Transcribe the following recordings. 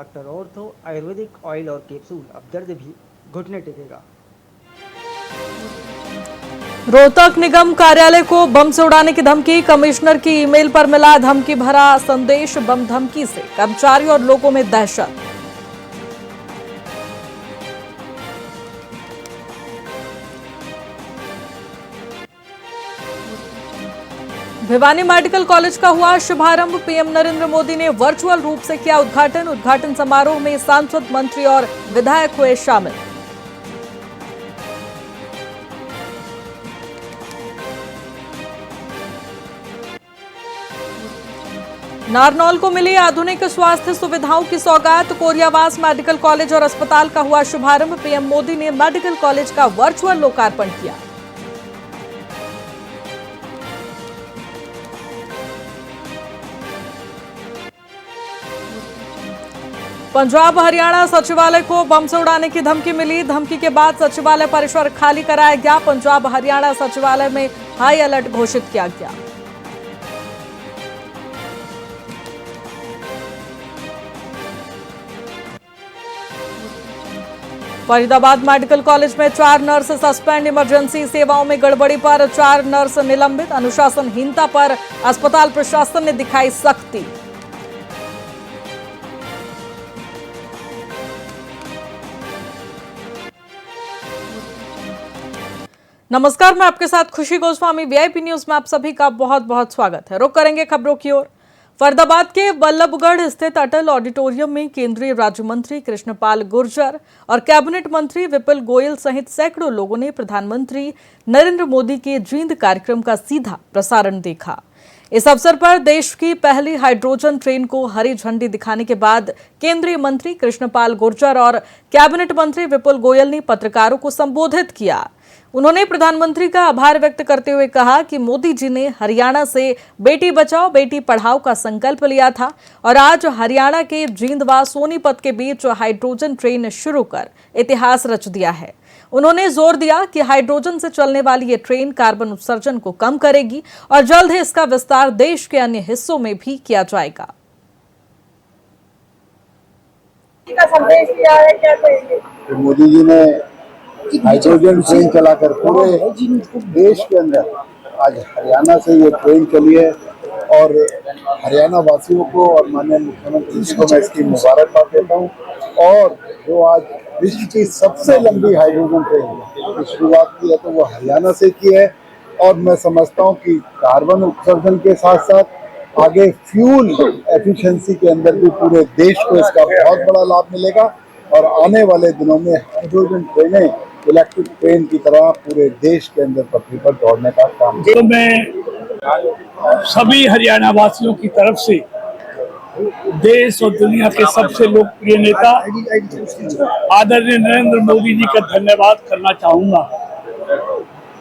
Doctor ortho Ayurvedic oil और capsule, अब दर्द भी घुटने टेकेगा। रोहतक निगम कार्यालय को बम से उड़ाने की धमकी, कमिश्नर की ईमेल पर मिला धमकी भरा संदेश। बम धमकी से कर्मचारियों और लोगों में दहशत। भिवानी मेडिकल कॉलेज का हुआ शुभारंभ, पीएम नरेंद्र मोदी ने वर्चुअल रूप से किया उद्घाटन। उद्घाटन समारोह में सांसद, मंत्री और विधायक हुए शामिल। नारनौल को मिली आधुनिक स्वास्थ्य सुविधाओं की सौगात। कोरियावास मेडिकल कॉलेज और अस्पताल का हुआ शुभारंभ, पीएम मोदी ने मेडिकल कॉलेज का वर्चुअल लोकार्पण किया। पंजाब हरियाणा सचिवालय को बम से उड़ाने की धमकी मिली। धमकी के बाद सचिवालय परिसर खाली कराया गया। पंजाब हरियाणा सचिवालय में हाई अलर्ट घोषित किया गया। फरीदाबाद मेडिकल कॉलेज में 4 नर्स सस्पेंड, इमरजेंसी सेवाओं में गड़बड़ी पर 4 नर्स निलंबित। अनुशासनहीनता पर अस्पताल प्रशासन ने दिखाई सख्ती। नमस्कार, मैं आपके साथ खुशी गोस्वामी। वीआईपी न्यूज में आप सभी का बहुत बहुत स्वागत है। रुक करेंगे खबरों की ओर। फरीदाबाद के बल्लभगढ़ स्थित अटल ऑडिटोरियम में केंद्रीय राज्य मंत्री कृष्णपाल गुर्जर और कैबिनेट मंत्री विपुल गोयल सहित सैकड़ों लोगों ने प्रधानमंत्री नरेंद्र मोदी के जींद कार्यक्रम का सीधा प्रसारण देखा। इस अवसर पर देश की पहली हाइड्रोजन ट्रेन को हरी झंडी दिखाने के बाद केंद्रीय मंत्री कृष्णपाल गुर्जर और कैबिनेट मंत्री विपुल गोयल ने पत्रकारों को संबोधित किया। उन्होंने प्रधानमंत्री का आभार व्यक्त करते हुए कहा कि मोदी जी ने हरियाणा से बेटी बचाओ बेटी पढ़ाओ का संकल्प लिया था और आज हरियाणा के जींद व सोनीपत के बीच हाइड्रोजन ट्रेन शुरू कर इतिहास रच दिया है। उन्होंने जोर दिया कि हाइड्रोजन से चलने वाली ये ट्रेन कार्बन उत्सर्जन को कम करेगी और जल्द ही इसका विस्तार देश के अन्य हिस्सों में भी किया जाएगा। संदेश दिया है, क्या कहेंगे? मोदी जी ने हाइड्रोजन ट्रेन चलाकर पूरे देश के अंदर आज हरियाणा से ये ट्रेन चली है और हरियाणा वासियों को और माननीय मुख्यमंत्री जी को मैं इसकी मुबारकबाद देता हूँ। और जो आज विश्व की सबसे लंबी हाइड्रोजन ट्रेन की शुरुआत की है तो वो हरियाणा से की है और मैं समझता हूँ कि कार्बन उत्सर्जन के साथ साथ आगे फ्यूल एफिशिएंसी के अंदर भी पूरे देश को इसका बहुत बड़ा लाभ मिलेगा और आने वाले दिनों में हाइड्रोजन ट्रेनें इलेक्ट्रिक ट्रेन की तरह पूरे देश के अंदर पटरी पर दौड़ने का काम। तो मैं सभी हरियाणा वासियों की तरफ से देश और दुनिया के सबसे लोकप्रिय नेता आदरणीय नरेंद्र मोदी जी का धन्यवाद करना चाहूंगा,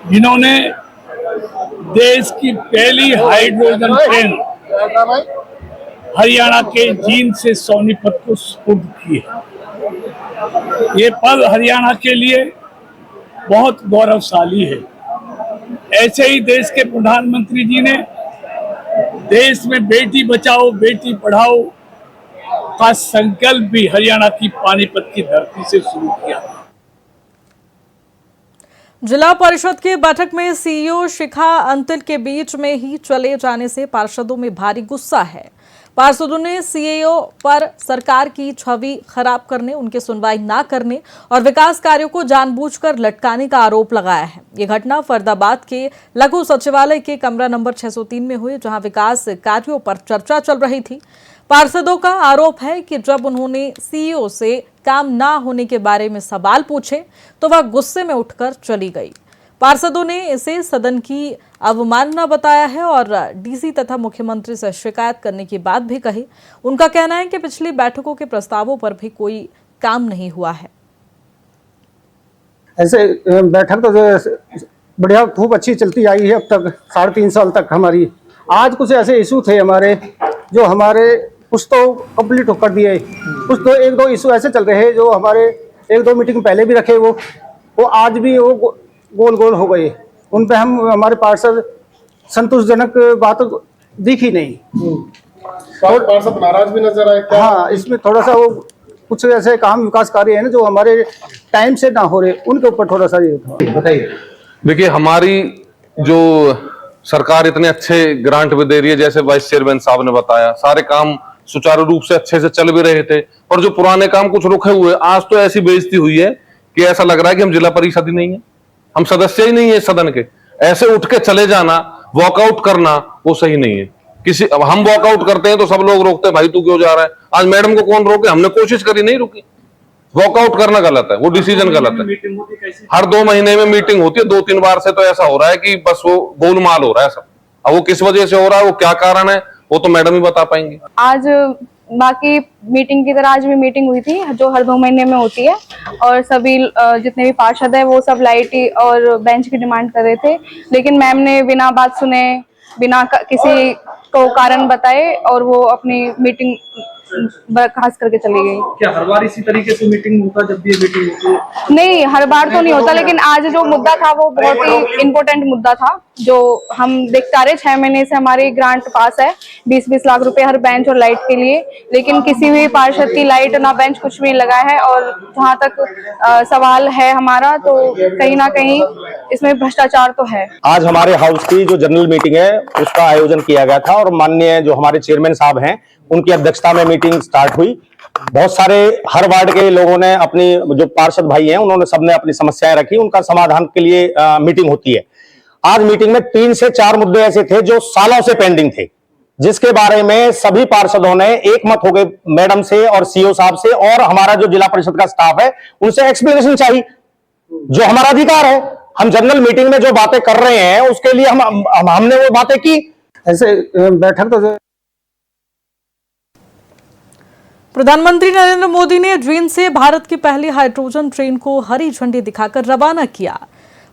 जिन्होंने देश की पहली हाइड्रोजन ट्रेन हरियाणा के जींद से सोनीपत को सुपुर्द की है। ये पल हरियाणा के लिए बहुत गौरवशाली है। ऐसे ही देश के प्रधानमंत्री जी ने देश में बेटी बचाओ बेटी पढ़ाओ का संकल्प भी हरियाणा की पानीपत की धरती से शुरू किया। जिला परिषद की बैठक में सीईओ शिखा अंतिल के बीच में ही चले जाने से पार्षदों में भारी गुस्सा है। पार्षदों ने सीईओ पर सरकार की छवि खराब करने, उनकी सुनवाई न करने और विकास कार्यों को जानबूझकर लटकाने का आरोप लगाया है। ये घटना फरीदाबाद के लघु सचिवालय के कमरा नंबर 603 में हुई, जहां विकास कार्यों पर चर्चा चल रही थी। पार्षदों का आरोप है कि जब उन्होंने सीईओ से काम न होने के बारे में सवाल पूछे तो वह गुस्से में उठकर चली गई। पार्षदों ने इसे सदन की अवमानना बताया है और डीसी तथा मुख्यमंत्री से शिकायत करने की बात भी कही। उनका कहना है कि पिछली बैठकों के प्रस्तावों पर भी कोई काम नहीं हुआ है। ऐसे बैठक तो बढ़िया खूब अच्छी चलती आई है अब तक, 3.5 साल तक हमारी। आज कुछ ऐसे इशू थे हमारे जो हमारे कुछ तो कंप्लीट कर दिए, कुछ तो 1-2 इशू ऐसे चल रहे हैं जो हमारे 1-2 मीटिंग पहले भी रखे वो आज भी वो गोल गोल हो गए। उन पे हम हमारे पार्षद संतोषजनक बात दिखी नहीं। पार्षद नाराज भी नजर आए क्या? हाँ, इसमें थोड़ा सा वो कुछ ऐसे काम विकास कार्य है ना जो हमारे टाइम से ना हो रहे, उनके ऊपर थोड़ा सा ये था। बताइए। देखिए, हमारी जो सरकार इतने अच्छे ग्रांट भी दे रही है, जैसे वाइस चेयरमैन साहब ने बताया, सारे काम सुचारू रूप से अच्छे से चल भी रहे थे, और जो पुराने काम कुछ रुके हुए, आज तो ऐसी बेइज्जती हुई है कि ऐसा लग रहा है कि हम जिला परिषद ही नहीं है, हम सदस्य ही नहीं है सदन के। ऐसे उठ के चले जाना, वॉकआउट करना, वो सही नहीं है। किसी अब हम वॉकआउट करते हैं तो सब लोग रोकते हैं, भाई तू क्यों जा रहा है। आज मैडम को कौन रोके, हमने कोशिश करी, नहीं रुकी। वॉकआउट करना गलत है, वो डिसीजन गलत है। हर 2 महीने में मीटिंग होती है, 2-3 बार से तो ऐसा हो रहा है कि बस वो गोलमाल हो रहा है सब। अब वो किस वजह से हो रहा है, वो क्या कारण है, वो तो मैडम ही बता पाएंगे। आज बाकी मीटिंग की तरह आज भी मीटिंग हुई थी जो हर 2 महीने में होती है, और सभी जितने भी पार्षद है वो सब लाइट और बेंच की डिमांड कर रहे थे, लेकिन मैम ने बिना बात सुने, बिना किसी को कारण बताए और वो अपनी मीटिंग बर्खास्त करके चली गई। क्या हर बार इसी तरीके से मीटिंग होता जब भी ये मीटिंग होती है? नहीं, हर बार तो नहीं होता, लेकिन आज जो मुद्दा था वो बहुत ही इम्पोर्टेंट मुद्दा था जो हम देखते आ रहे। 6 महीने से हमारी ग्रांट पास है 20-20 लाख रुपए हर बेंच और लाइट के लिए, लेकिन किसी भी पार्षद की लाइट ना बेंच कुछ भी लगा है। और जहाँ तक सवाल है हमारा, तो कहीं ना कहीं इसमें भ्रष्टाचार तो है। आज हमारे हाउस की जो जनरल मीटिंग है उसका आयोजन किया गया था, और माननीय जो हमारे चेयरमैन साहब हैं उनकी अध्यक्षता में मीटिंग स्टार्ट हुई। बहुत सारे हर वार्ड के लोगों ने, अपनी जो पार्षद भाई हैं उन्होंने सबने अपनी समस्याएं रखी, उनका समाधान के लिए मीटिंग होती है। आज मीटिंग में 3 से 4 मुद्दे ऐसे थे जो सालों से पेंडिंग थे, जिसके बारे में सभी पार्षदों ने एक मत हो गए मैडम से और सीओ साहब से, और हमारा जो जिला परिषद का स्टाफ है उनसे एक्सप्लेनेशन चाहिए, जो हमारा अधिकार है। हम जनरल मीटिंग में जो बातें कर रहे हैं उसके लिए हमने वो बातें की। ऐसे बैठक तो प्रधानमंत्री नरेंद्र मोदी ने ड्रीन से भारत की पहली हाइड्रोजन ट्रेन को हरी झंडी दिखाकर रवाना किया।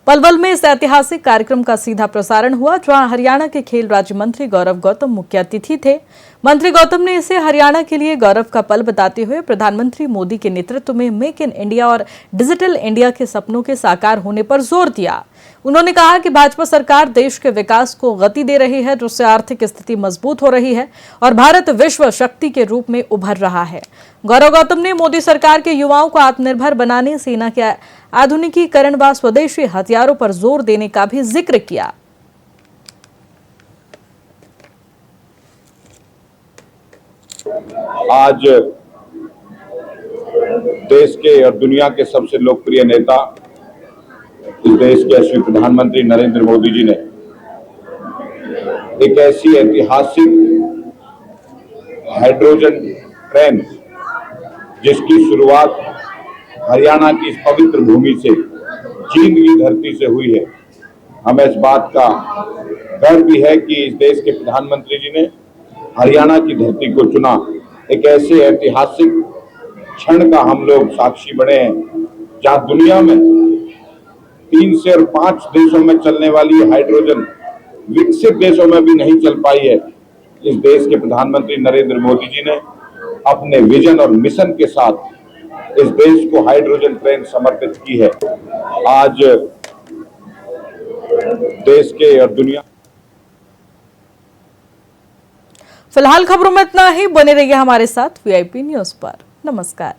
पलवल में इस ऐतिहासिक कार्यक्रम का सीधा प्रसारण हुआ, जहां हरियाणा के खेल राज्य मंत्री गौरव गौतम मुख्य अतिथि थे। मंत्री गौतम ने इसे हरियाणा के लिए गौरव का पल बताते हुए प्रधानमंत्री मोदी के नेतृत्व में मेक इन इंडिया और डिजिटल इंडिया के सपनों के साकार होने पर जोर दिया। उन्होंने कहा कि भाजपा सरकार देश के विकास को गति दे रही है, जिससे आर्थिक स्थिति मजबूत हो रही है और भारत विश्व शक्ति के रूप में उभर रहा है। गौरव गौतम ने मोदी सरकार के युवाओं को आत्मनिर्भर बनाने, सेना के आधुनिकीकरण व स्वदेशी हथियारों पर जोर देने का भी जिक्र किया। आज देश के और दुनिया के सबसे लोकप्रिय नेता, इस देश के यशस्वी प्रधानमंत्री नरेंद्र मोदी जी ने एक ऐसी ऐतिहासिक हाइड्रोजन ट्रेन, जिसकी शुरुआत हरियाणा की इस पवित्र भूमि से, जींद की धरती से हुई है। हमें इस बात का गर्व भी है कि इस देश के प्रधानमंत्री जी ने हरियाणा की धरती को चुना। एक ऐसे ऐतिहासिक क्षण का हम लोग साक्षी बने हैं, जहां दुनिया में 3 से 5 देशों में चलने वाली हाइड्रोजन विकसित देशों में भी नहीं चल पाई है। इस देश के प्रधानमंत्री नरेंद्र मोदी जी ने अपने विजन और मिशन के साथ इस देश को हाइड्रोजन ट्रेन समर्पित की है। आज देश के और दुनिया। फिलहाल खबरों में इतना ही। बने रहिए हमारे साथ वीआईपी न्यूज पर। नमस्कार।